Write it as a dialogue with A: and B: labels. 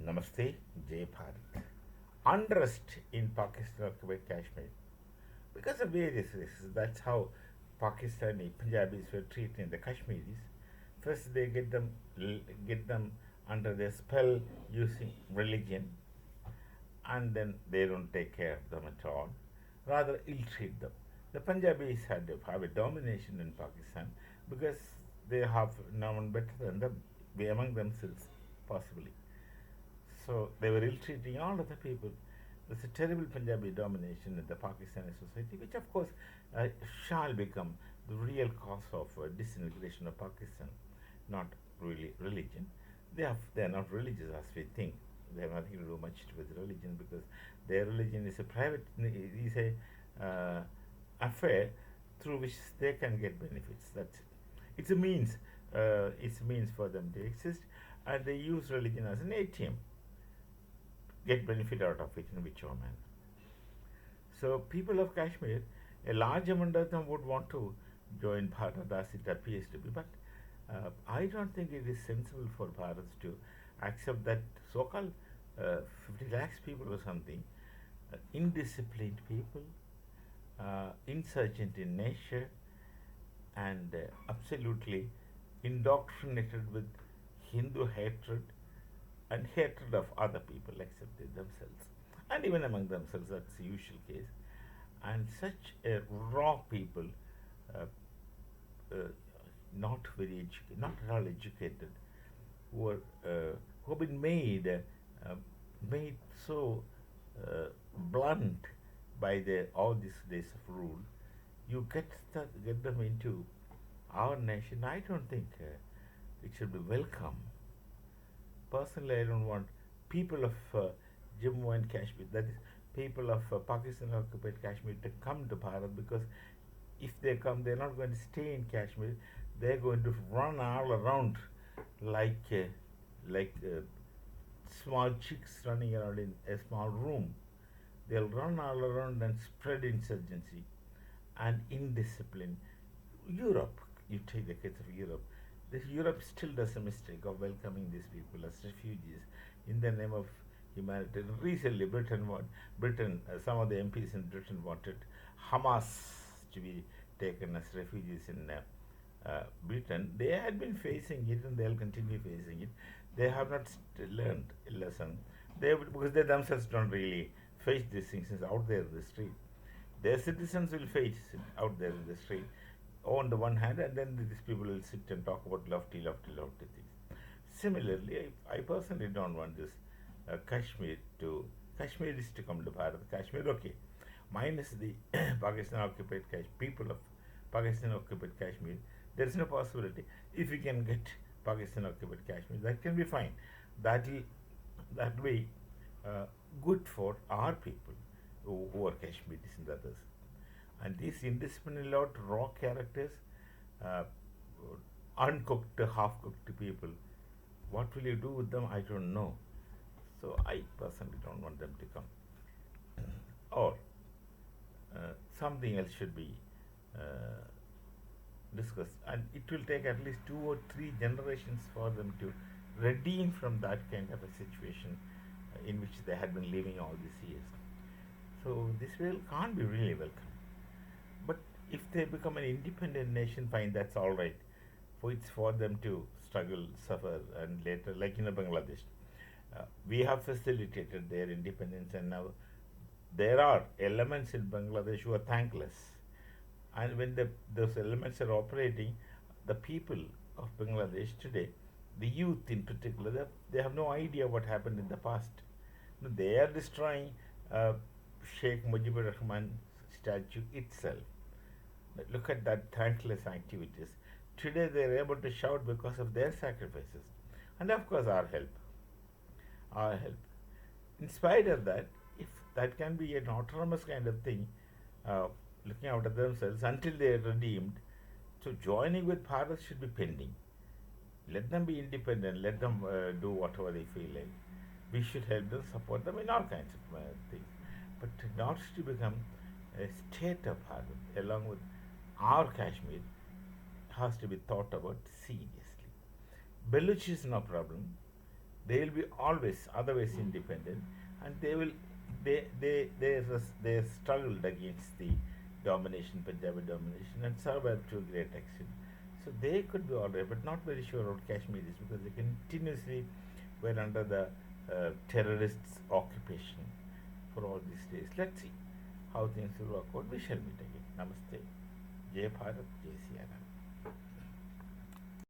A: Namaste, Jai Bharat. Unrest in Pakistan occupied Kashmir because of various reasons. That's how Pakistani Punjabis were treating the Kashmiris. First, they get them under their spell using religion, and then they don't take care of them at all. Rather, ill-treat them. The Punjabis have a domination in Pakistan because they have no one better than them, be among themselves, possibly. So they were ill-treating all other people. There's a terrible Punjabi domination in the Pakistani society, which of course uh, shall become the real cause of disintegration of Pakistan, not really religion. They are not religious as we think. They have nothing to do much with religion because their religion is a private, is a affair through which they can get benefits. That's it. It's a means. It's a means for them to exist, and they use religion as an ATM, get benefit out of it in whichever manner. So people of Kashmir, a large amount of them would want to join Bharat as it appears to be, but I don't think it is sensible for Bharat to accept that so-called 50 lakhs people or something, indisciplined people, insurgent in nature, and absolutely indoctrinated with Hindu hatred and hatred of other people except themselves. And even among themselves, that's the usual case. And such a raw people, uh, uh, not very educated, not at all educated, who are who have been made so uh, blunt by all these days of rule. You get them into our nation. I don't think it should be welcome. Personally, I don't want people of Jammu and Kashmir, that is, people of Pakistan occupied Kashmir, to come to Bharat because if they come, they're not going to stay in Kashmir. They're going to run all around like small chicks running around in a small room. They'll run all around and spread insurgency and indiscipline. Europe, you take the case of Europe. Europe still does a mistake of welcoming these people as refugees in the name of humanity. Recently, some of the MPs in Britain wanted Hamas to be taken as refugees in Britain. They had been facing it and they'll continue facing it. They have not learned a lesson. Because they themselves don't really face these things out there in the street. Their citizens will face it out there in the street on the one hand, and then these people will sit and talk about lofty things. Similarly, I personally don't want this Kashmiris to come to Bharat. Kashmir, okay, minus the Pakistan occupied people of Pakistan occupied Kashmir. There is no possibility. If we can get Pakistan occupied Kashmir, that can be fine. That will be uh, good for our people who are Kashmiris and others. And these indisciplined, raw characters, uh, uncooked, half cooked people, what will you do with them? I don't know. So I personally don't want them to come. Or something else should be uh, discussed. And it will take at least 2 or 3 generations for them to redeem from that kind of a situation in which they had been living all these years. So this will can't be really welcome. But if they become an independent nation, fine, that's all right. For it's for them to struggle, suffer, and later, like in Bangladesh, we have facilitated their independence, and now there are elements in Bangladesh who are thankless. And when those elements are operating, the people of Bangladesh today, the youth in particular, they have no idea what happened in the past. They are destroying uh, Sheikh Mujibur Rahman statue itself. Look at that thankless activities. Today they are able to shout because of their sacrifices. And of course our help. Our help. In spite of that, if that can be an autonomous kind of thing, uh, looking out at themselves until they are redeemed, so joining with Bharat should be pending. Let them be independent, let them do whatever they feel like. We should help them, support them in all kinds of things. But not to become a state of Bharat along with our Kashmir has to be thought about seriously. Baluch is no problem. They will be always otherwise independent, and they struggled against the domination, Punjabi domination, and survived to a great extent. So they could be alright, but not very sure about Kashmiris because they continuously were under the terrorists' occupation for all these days. Let's see how things will work out. We shall meet again. Namaste. Jai Bharat, Jai Siya Ram.